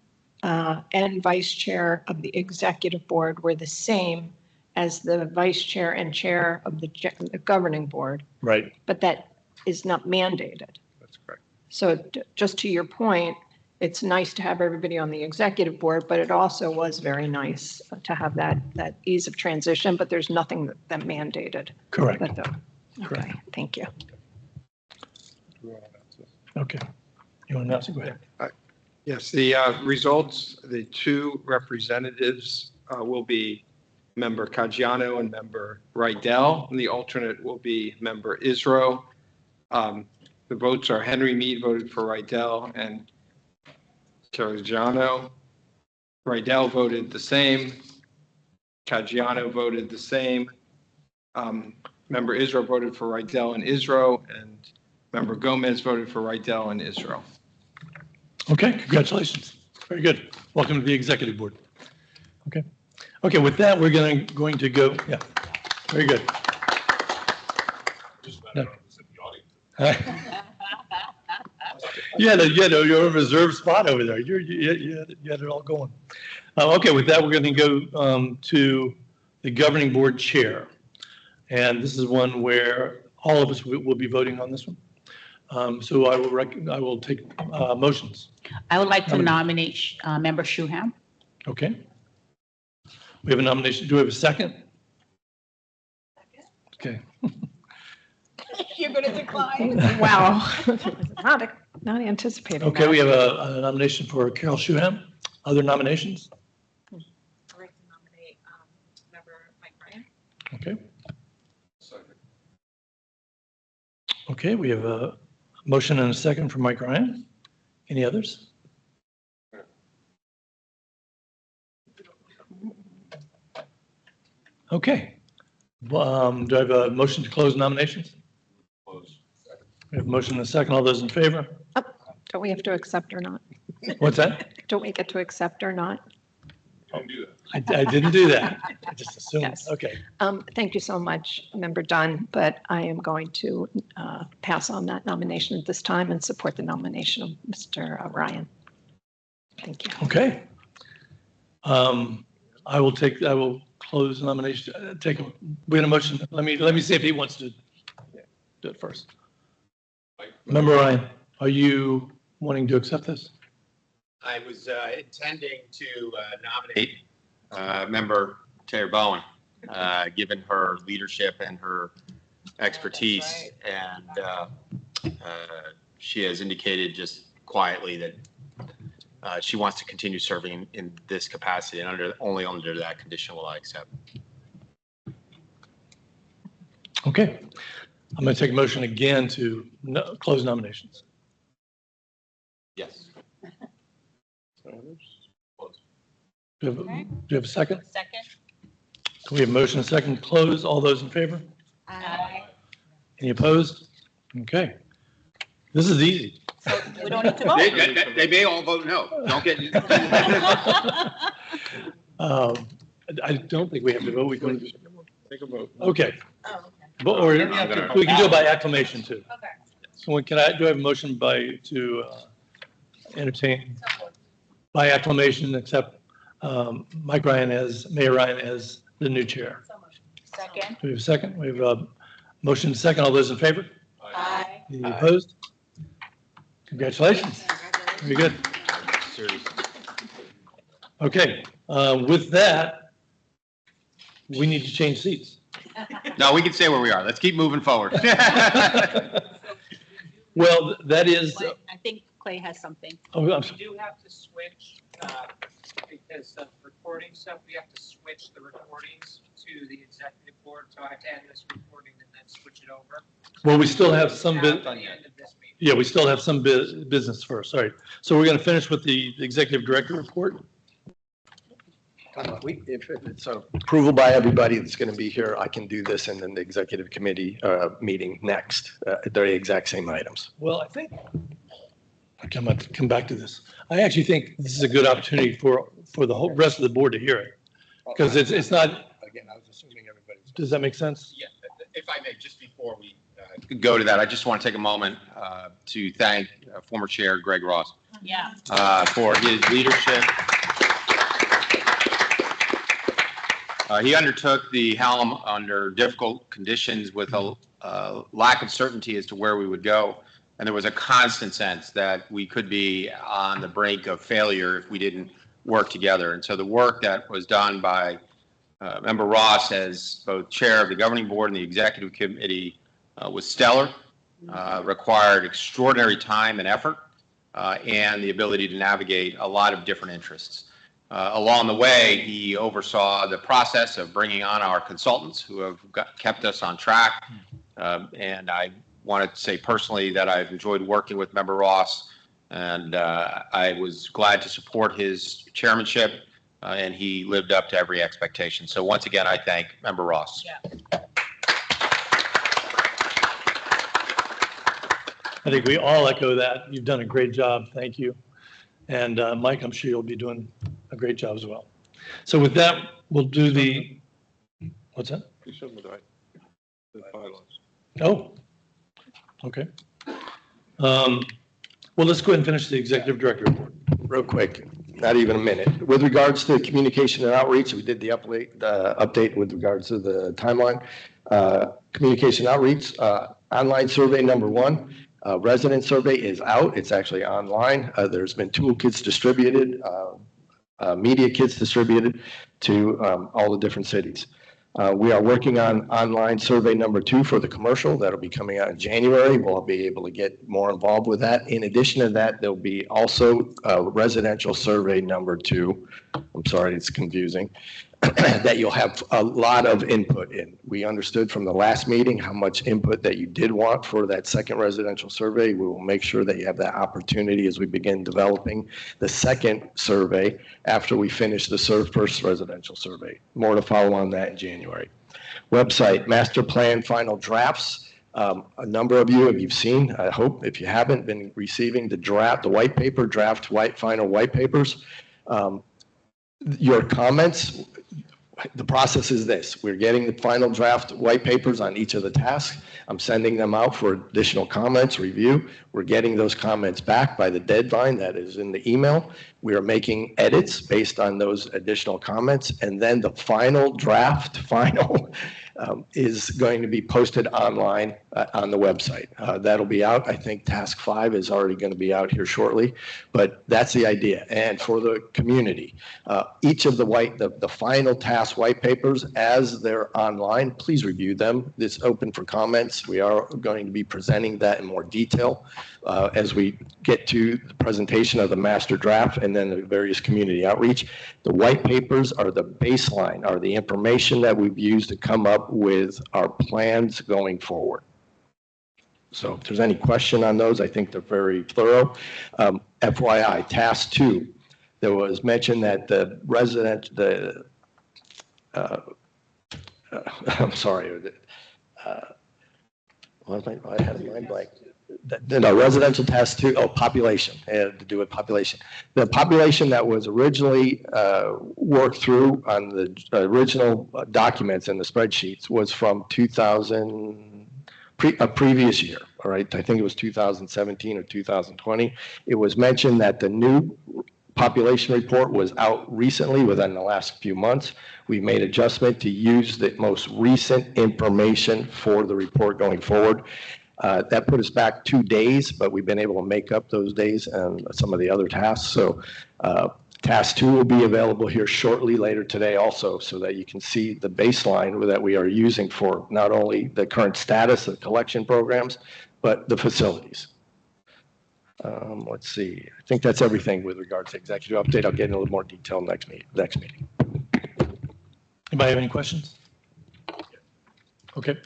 S8: and vice chair of the executive board were the same as the vice chair and chair of the governing board.
S1: Right.
S8: But that is not mandated.
S1: That's correct.
S8: So just to your point, it's nice to have everybody on the executive board, but it also was very nice to have that ease of transition, but there's nothing that mandated.
S1: Correct.
S8: Okay, thank you.
S1: Okay. You want to announce it? Go ahead.
S9: Yes, the results, the 2 representatives will be member Caggiano and member Rydell, and the alternate will be member Isro. The votes are Henry Mead voted for Rydell and Caggiano. Rydell voted the same. Caggiano voted the same. Member Isro voted for Rydell and Isro, and member Gomez voted for Rydell and Isro.
S1: Okay, congratulations. Very good. Welcome to the executive board. Okay. Okay, with that, we're going to go. Yeah, very good. No. You had your reserve spot over there. You had it all going. Okay, with that, we're going to go to the governing board chair. And this is one where all of us will be voting on this one. So I will take motions.
S11: I would like to nominate Member Shuham.
S1: Okay. We have a nomination. Do we have a second? Okay.
S8: You're going to decline? Wow. Not anticipating
S1: Okay,
S8: that.
S1: we have a nomination for Carol Shuham. Other nominations?
S12: I'd like to nominate Member Mike Ryan.
S1: Okay. Okay, we have a motion and a second for Mike Ryan. Any others? Okay. Do I have a motion to close nominations? Close. We have a motion and a second. All those in favor?
S8: Don't we have to accept or not?
S1: What's that?
S8: Don't we get to accept or not?
S1: I didn't do that. I just assumed.
S8: Yes.
S1: Okay.
S8: Thank you so much, Member Dunn, but I am going to pass on that nomination at this time and support the nomination of Mr. Ryan. Thank you.
S1: Okay. I will close the nomination. We had a motion. Let me see if he wants to do it first. Member Ryan, are you wanting to accept this?
S10: I was intending to nominate Member Taylor Bowen, given her leadership and her expertise. And she has indicated just quietly that she wants to continue serving in this capacity, and only under that condition will I accept.
S1: Okay. I'm going to take a motion again to close nominations.
S10: Yes.
S1: Do you have a second?
S11: Second.
S1: So we have a motion and a second to close. All those in favor?
S11: Aye.
S1: Any opposed? Okay. This is easy.
S11: So we don't need to vote.
S10: They may all vote no. Don't get.
S1: I don't think we have to vote. We can
S10: Take a vote.
S1: Okay.
S11: Oh, okay.
S1: But, or we can do it by acclamation too.
S11: Okay.
S1: So do I have a motion to entertain by acclamation, accept Mayor Ryan as the new chair?
S11: Second.
S1: Do we have a second? We have a motion and a second. All those in favor?
S11: Aye.
S1: Any opposed? Congratulations. Very good. Okay. With that, we need to change seats.
S10: No, we can stay where we are. Let's keep moving forward.
S1: Well, that is.
S11: I think Clay has something.
S1: Oh, I'm
S17: We
S1: sorry.
S17: do have to switch, because of recording stuff, we have to switch the recordings to the executive board. So I have to end this recording and then switch it over.
S1: Well, we still have some
S17: At the end of this meeting.
S1: Yeah, we still have some business first. Sorry. So we're going to finish with the executive director report.
S7: If it's approval by everybody that's going to be here, I can do this and then the executive committee meeting next. They're the exact same items.
S1: Well, I think I come back to this. I actually think this is a good opportunity for the whole rest of the board to hear it, because it's not.
S10: Again, I was assuming everybody's.
S1: Does that make sense?
S10: Yeah, if I may, just before we go to that, I just want to take a moment to thank former chair Greg Ross
S11: Yeah.
S10: for his leadership. He undertook the helm under difficult conditions with a lack of certainty as to where we would go. And there was a constant sense that we could be on the brink of failure if we didn't work together. And so the work that was done by Member Ross as both chair of the governing board and the executive committee was stellar, required extraordinary time and effort, and the ability to navigate a lot of different interests. Along the way, he oversaw the process of bringing on our consultants who have kept us on track. And I wanted to say personally that I've enjoyed working with Member Ross, and I was glad to support his chairmanship, and he lived up to every expectation. So once again, I thank Member Ross.
S11: Yeah.
S1: I think we all echo that. You've done a great job. Thank you. And Mike, I'm sure you'll be doing a great job as well. So with that, we'll do the, what's that?
S5: The bylaws.
S1: Oh, okay. Well, let's go ahead and finish the executive director report.
S7: Real quick, not even a minute. With regards to communication and outreach, we did the update with regards to the timeline. Communication outreach, online survey number 1 Resident survey is out. It's actually online. There's been toolkits distributed, media kits distributed to all the different cities. We are working on online survey number 2 for the commercial. That'll be coming out in January. We'll be able to get more involved with that. In addition to that, there'll be also residential survey number 2. I'm sorry, it's confusing. That you'll have a lot of input in. We understood from the last meeting how much input that you did want for that second residential survey. We will make sure that you have that opportunity as we begin developing the second survey after we finish the first residential survey. More to follow on that in January. Website, master plan final drafts. A number of you, if you've seen, I hope, if you haven't, been receiving the white paper, final white papers. Your comments, the process is this. We're getting the final draft white papers on each of the tasks. I'm sending them out for additional comments, review. We're getting those comments back by the deadline that is in the email. We are making edits based on those additional comments. And then the final draft, is going to be posted online on the website. That'll be out. I think task 5 is already going to be out here shortly, but that's the idea. And for the community, each of the final task white papers, as they're online, please review them. It's open for comments. We are going to be presenting that in more detail as we get to the presentation of the master draft and then the various community outreach. The white papers are the baseline, are the information that we've used to come up with our plans going forward. So if there's any question on those, I think they're very thorough. FYI, task 2, there was mentioned that the resident, I'm sorry, I had a mind blank. No, residential task 2, population, it had to do with population. The population that was originally worked through on the original documents in the spreadsheets was from a previous year, all right? I think it was 2017 or 2020. It was mentioned that the new population report was out recently within the last few months. We made adjustment to use the most recent information for the report going forward. That put us back 2 days, but we've been able to make up those days and some of the other tasks. So task 2 will be available here shortly later today also, so that you can see the baseline that we are using for not only the current status of collection programs, but the facilities. Let's see. I think that's everything with regards to executive update. I'll get in a little more detail next meeting.
S1: Anybody have any questions? Okay.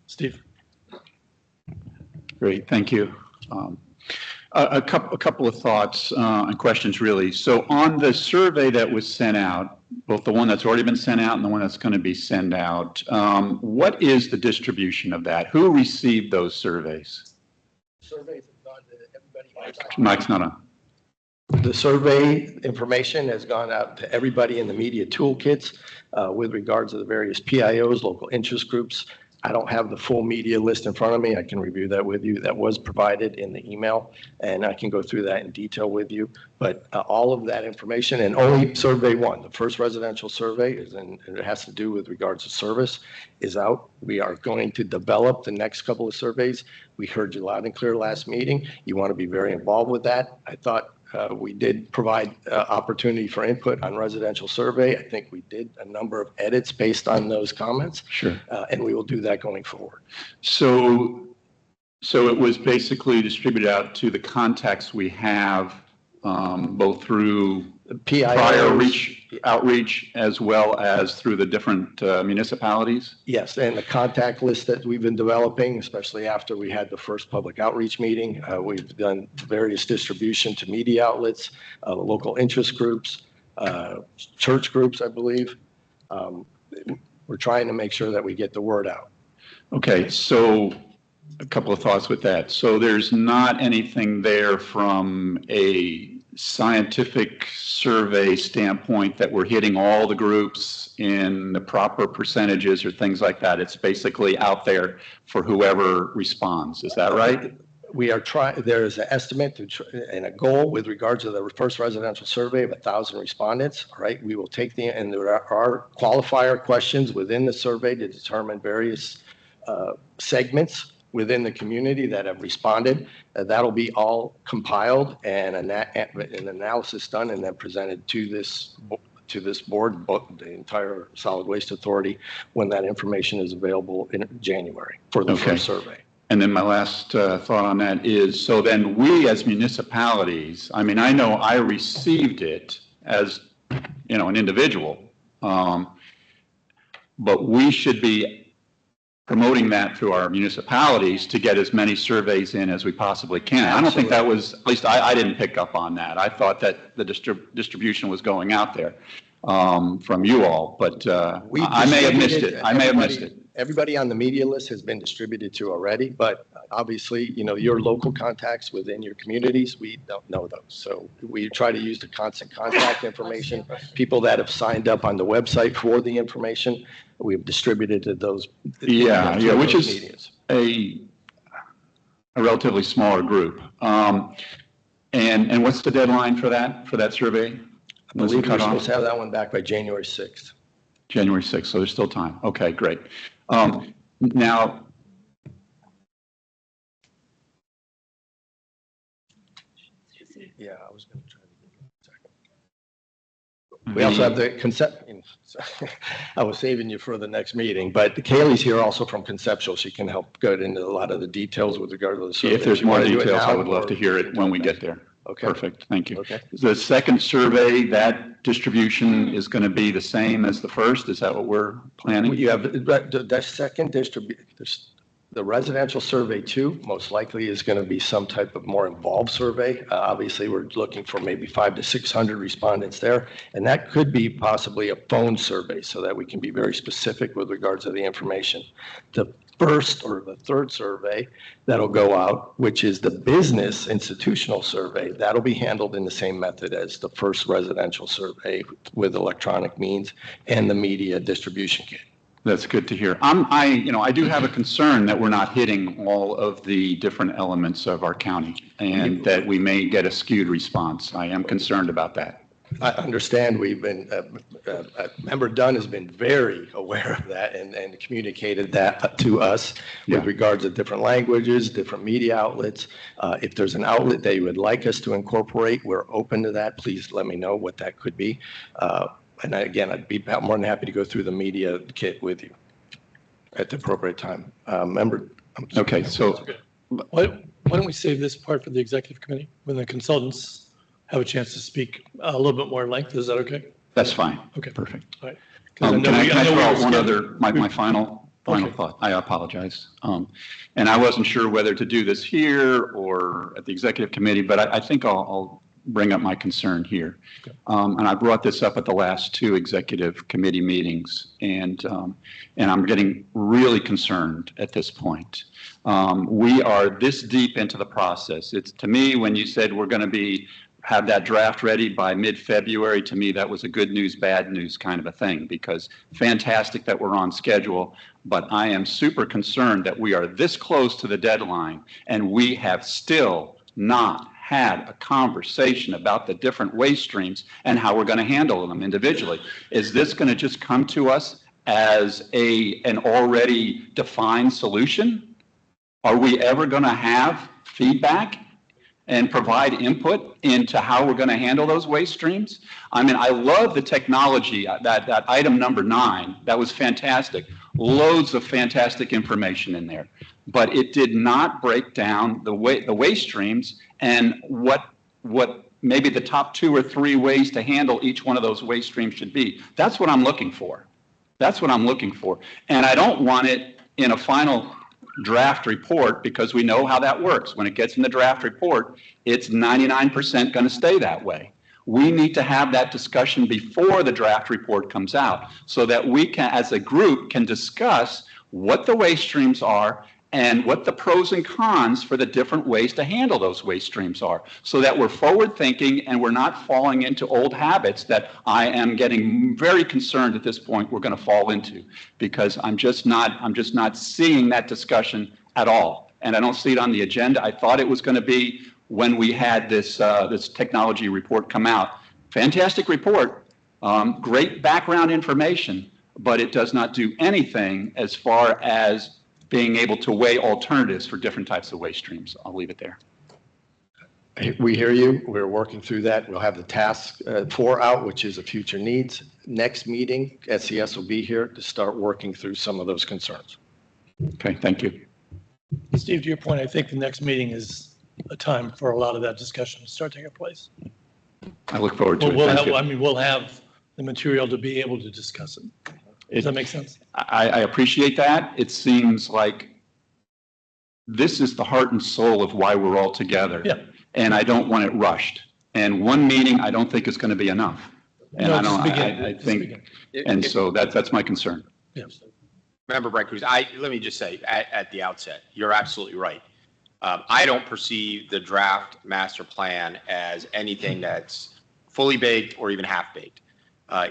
S1: Steve.
S6: Great, thank you. A couple of thoughts and questions, really. So on the survey that was sent out, both the one that's already been sent out and the one that's going to be sent out, what is the distribution of that? Who received those surveys?
S7: Surveys have gone to everybody.
S6: Mike's not on.
S7: The survey information has gone out to everybody in the media toolkits with regards to the various PIOs, local interest groups. I don't have the full media list in front of me. I can review that with you. That was provided in the email, and I can go through that in detail with you. But all of that information, and only survey 1, the first residential survey, and it has to do with regards to service, is out. We are going to develop the next couple of surveys. We heard you loud and clear last meeting. You want to be very involved with that. I thought we did provide opportunity for input on residential survey. I think we did a number of edits based on those comments.
S6: Sure.
S7: And we will do that going forward.
S6: So it was basically distributed out to the contacts we have, both through prior outreach as well as through the different municipalities?
S7: Yes, and the contact list that we've been developing, especially after we had the first public outreach meeting, we've done various distribution to media outlets, local interest groups, church groups, I believe. We're trying to make sure that we get the word out.
S6: Okay, so a couple of thoughts with that. So there's not anything there from a scientific survey standpoint that we're hitting all the groups in the proper percentages or things like that. It's basically out there for whoever responds. Is that right?
S7: We are trying, there is an estimate and a goal with regards to the first residential survey of 1,000 respondents, all right? We will take and there are qualifier questions within the survey to determine various segments within the community that have responded. That'll be all compiled and an analysis done and then presented to this board, the entire Solid Waste Authority, when that information is available in January for the first survey.
S6: And then my last thought on that is, so then we as municipalities, I mean, I know I received it as, you know, an individual, but we should be promoting that through our municipalities to get as many surveys in as we possibly can. I don't think that was, at least I didn't pick up on that. I thought that the distribution was going out there from you all, but I may have missed it. I may have missed it.
S7: Everybody on the media list has been distributed to already, but obviously, you know, your local contacts within your communities, we don't know those. So we try to use the constant contact information. People that have signed up on the website for the information, we've distributed to those.
S6: Yeah, which is a relatively smaller group. And what's the deadline for that survey?
S7: I believe we're supposed to have that one back by January 6th.
S6: January 6th, so there's still time. Okay, great. Now,
S7: yeah, I was going to try to give you a second. We also have the I was saving you for the next meeting, but Kaylee's here also from Conceptual. She can help go into a lot of the details with regard to the survey.
S6: If there's more details, I would love to hear it when we get there.
S7: Okay.
S6: Perfect, thank you.
S7: Okay.
S6: The second survey, that distribution is going to be the same as the first? Is that what we're planning?
S7: You have the second distribution. The residential survey 2 most likely is going to be some type of more involved survey. Obviously, we're looking for maybe 500 to 600 respondents there, and that could be possibly a phone survey so that we can be very specific with regards to the information. The first or the third survey that'll go out, which is the business institutional survey, that'll be handled in the same method as the first residential survey with electronic means and the media distribution kit.
S6: That's good to hear. I do have a concern that we're not hitting all of the different elements of our county and that we may get a skewed response. I am concerned about that.
S7: I understand we've been, Member Dunn has been very aware of that and communicated that to us with regards to different languages, different media outlets. If there's an outlet that you would like us to incorporate, we're open to that. Please let me know what that could be. And again, I'd be more than happy to go through the media kit with you at the appropriate time.
S6: Okay, so
S1: why don't we save this part for the executive committee when the consultants have a chance to speak a little bit more length? Is that okay?
S6: That's fine.
S1: Okay.
S6: Perfect.
S1: All right.
S6: Can I throw out one other, my final thought? I apologize. And I wasn't sure whether to do this here or at the executive committee, but I think I'll bring up my concern here. And I brought this up at the last 2 executive committee meetings, and I'm getting really concerned at this point. We are this deep into the process. It's, to me, when you said we're going to have that draft ready by mid-February, to me that was a good news, bad news kind of a thing, because fantastic that we're on schedule, but I am super concerned that we are this close to the deadline and we have still not had a conversation about the different waste streams and how we're going to handle them individually. Is this going to just come to us as an already defined solution? Are we ever going to have feedback and provide input into how we're going to handle those waste streams? I mean, I love the technology, that item number 9, that was fantastic. Loads of fantastic information in there, but it did not break down the waste streams and what maybe the top 2 or 3 ways to handle each one of those waste streams should be. That's what I'm looking for. That's what I'm looking for. And I don't want it in a final draft report, because we know how that works. When it gets in the draft report, it's 99% going to stay that way. We need to have that discussion before the draft report comes out so that we can, as a group, can discuss what the waste streams are and what the pros and cons for the different ways to handle those waste streams are, so that we're forward thinking and we're not falling into old habits that I am getting very concerned at this point we're going to fall into, because I'm just not seeing that discussion at all. And I don't see it on the agenda. I thought it was going to be when we had this technology report come out. Fantastic report, great background information, but it does not do anything as far as being able to weigh alternatives for different types of waste streams. I'll leave it there.
S7: We hear you. We're working through that. We'll have the task 4 out, which is a future needs. Next meeting, SES will be here to start working through some of those concerns.
S6: Okay, thank you.
S1: Steve, to your point, I think the next meeting is a time for a lot of that discussion to start taking place.
S6: I look forward to it.
S1: We'll
S6: Thank
S1: have,
S6: you.
S1: I mean, we'll have the material to be able to discuss it. Does that make sense?
S6: I appreciate that. It seems like this is the heart and soul of why we're all together.
S1: Yeah.
S6: And I don't want it rushed. And one meeting, I don't think is going to be enough. And
S1: No,
S6: I don't,
S1: just begin.
S6: I
S1: Just
S6: think,
S1: begin.
S6: and so that's my concern.
S1: Yeah.
S10: Member Bright Cruz, let me just say at the outset, you're absolutely right. I don't perceive the draft master plan as anything that's fully baked or even half baked.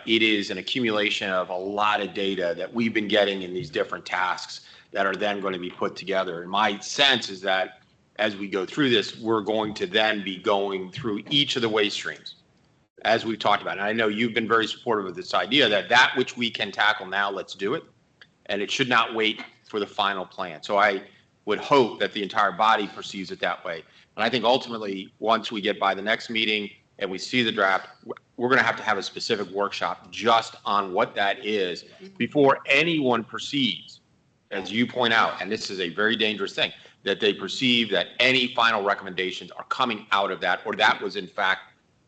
S10: It is an accumulation of a lot of data that we've been getting in these different tasks that are then going to be put together. And my sense is that as we go through this, we're going to then be going through each of the waste streams, as we've talked about. And I know you've been very supportive of this idea that which we can tackle now, let's do it. And it should not wait for the final plan. So I would hope that the entire body perceives it that way. And I think ultimately, once we get by the next meeting and we see the draft, we're going to have a specific workshop just on what that is before anyone perceives, as you point out, and this is a very dangerous thing, that they perceive that any final recommendations are coming out of that, or that was in fact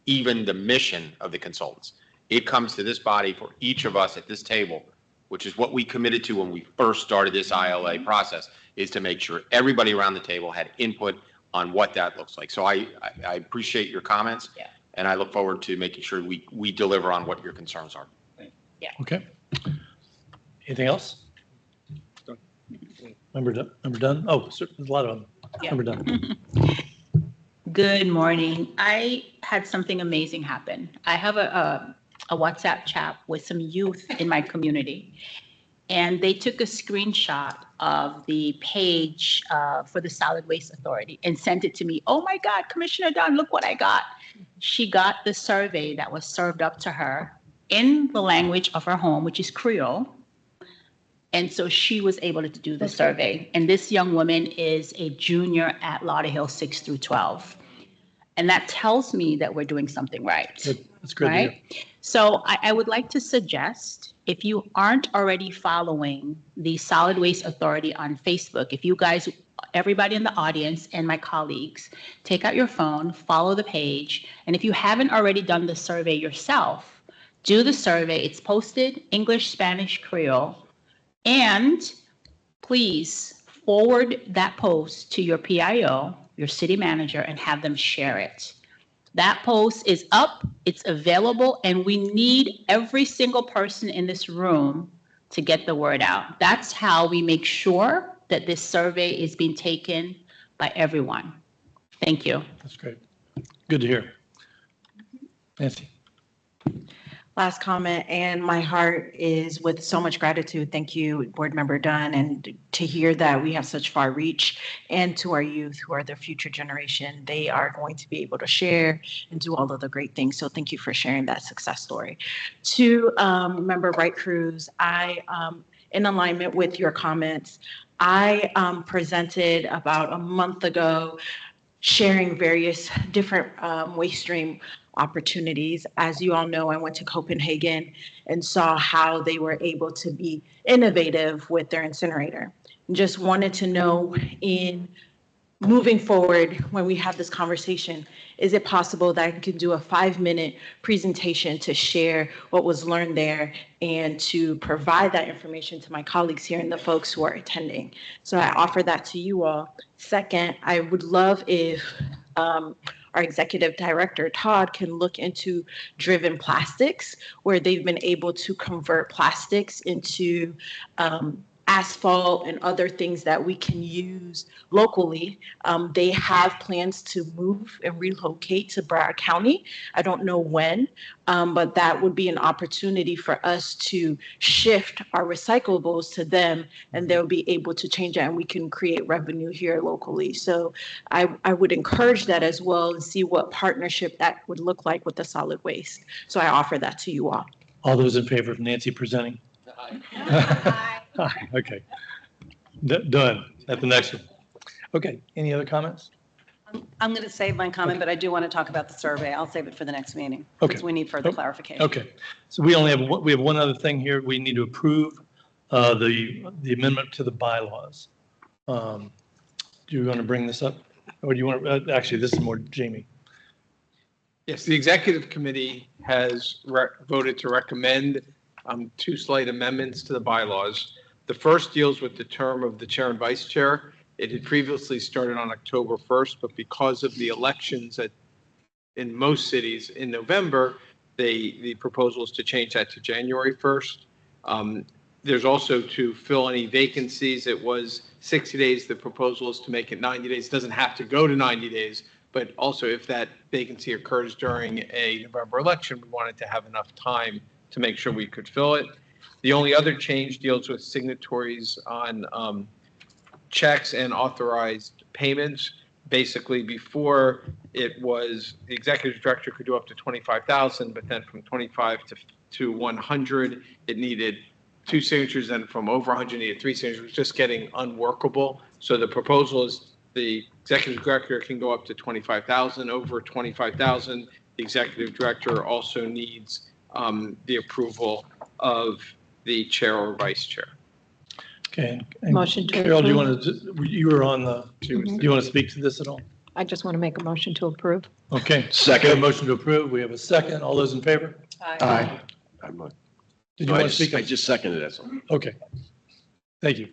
S10: even the mission of the consultants. It comes to this body for each of us at this table, which is what we committed to when we first started this ILA process, is to make sure everybody around the table had input on what that looks like. So I appreciate your comments, and I look forward to making sure we deliver on what your concerns are.
S19: Yeah.
S1: Okay. Anything else? Member Dunn? Oh, there's a lot of them.
S11: Yeah.
S1: Member Dunn.
S11: Good morning. I had something amazing happen. I have a WhatsApp chat with some youth in my community, and they took a screenshot of the page for the Solid Waste Authority and sent it to me. Oh my God, Commissioner Dunn, look what I got. She got the survey that was served up to her in the language of her home, which is Creole. And so she was able to do the survey. And this young woman is a junior at Lauderhill 6 through 12. And that tells me that we're doing something right.
S1: Good. That's great.
S11: Right? So I would like to suggest, if you aren't already following the Solid Waste Authority on Facebook, if you guys, everybody in the audience and my colleagues, take out your phone, follow the page. And if you haven't already done the survey yourself, do the survey. It's posted English, Spanish, Creole. And please forward that post to your PIO, your city manager, and have them share it. That post is up, it's available, and we need every single person in this room to get the word out. That's how we make sure that this survey is being taken by everyone. Thank you.
S1: That's great. Good to hear. Nancy.
S12: Last comment, and my heart is with so much gratitude. Thank you, Board Member Dunn, and to hear that we have such far reach, and to our youth who are the future generation. They are going to be able to share and do all of the great things. So thank you for sharing that success story. To Member Bright Cruz, in alignment with your comments, I presented about a month ago sharing various different waste stream opportunities. As you all know, I went to Copenhagen and saw how they were able to be innovative with their incinerator. Just wanted to know, in moving forward, when we have this conversation, is it possible that I can do a 5-minute presentation to share what was learned there and to provide that information to my colleagues here and the folks who are attending? So I offer that to you all. Second, I would love if our executive director, Todd, can look into driven plastics, where they've been able to convert plastics into asphalt and other things that we can use locally. They have plans to move and relocate to Broward County. I don't know when, but that would be an opportunity for us to shift our recyclables to them, and they'll be able to change that, and we can create revenue here locally. So I would encourage that as well, and see what partnership that would look like with the solid waste. So I offer that to you all.
S1: All those in favor of Nancy presenting? Aye. Okay. Done at the next one. Okay, any other comments?
S13: I'm going to save my comment, but I do want to talk about the survey. I'll save it for the next meeting.
S1: Okay.
S13: Because we need further clarification.
S1: Okay, so we only have, we have one other thing here. We need to approve the amendment to the bylaws. Do you want to bring this up? Or do you want to, actually, this is more Jamie.
S9: Yes, the executive committee has voted to recommend two slight amendments to the bylaws. The first deals with the term of the chair and vice chair. It had previously started on October 1st, but because of the elections in most cities in November, the proposal is to change that to January 1st. There's also to fill any vacancies. It was 60 days. The proposal is to make it 90 days. It doesn't have to go to 90 days, but also if that vacancy occurs during a November election, we wanted to have enough time to make sure we could fill it. The only other change deals with signatories on checks and authorized payments. Basically, before it was the executive director could do up to 25,000, but then from 25 to 100, it needed 2 signatures, and from over 100 needed 3 signatures. It was just getting unworkable. So the proposal is the executive director can go up to 25,000. Over 25,000, the executive director also needs the approval of the chair or vice chair.
S1: Okay.
S8: Motion to
S1: Carol, do you
S8: approve.
S1: want to, you were on the, do you want to speak to this at all?
S8: I just want to make a motion to approve.
S1: Okay. Second. Motion to approve. We have a second. All those in favor?
S7: Aye.
S1: Did you want to speak?
S2: I just seconded that. So.
S1: Okay. Thank you.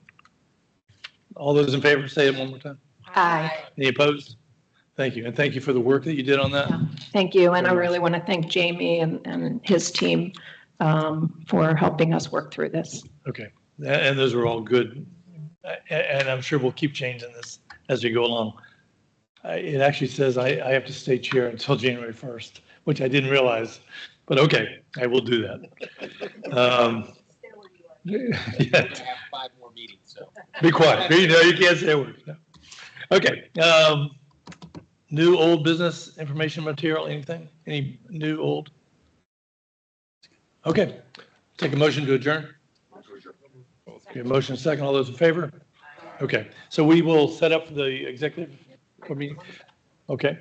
S1: All those in favor, say it one more time.
S8: Aye.
S1: Any opposed? Thank you. And thank you for the work that you did on that.
S8: Thank you. And I really want to thank Jamie and his team for helping us work through this.
S1: Okay. And those were all good. And I'm sure we'll keep changing this as we go along. It actually says I have to stay chair until January 1st, which I didn't realize. But okay, I will do that. Yeah.
S2: have 5 more meetings, so.
S1: Be quiet. You can't say a word. No. Okay. New, old business information material, anything? Any new, old? Okay. Take a motion to adjourn. Okay, motion second. All those in favor? Okay. So we will set up the executive meeting. Okay.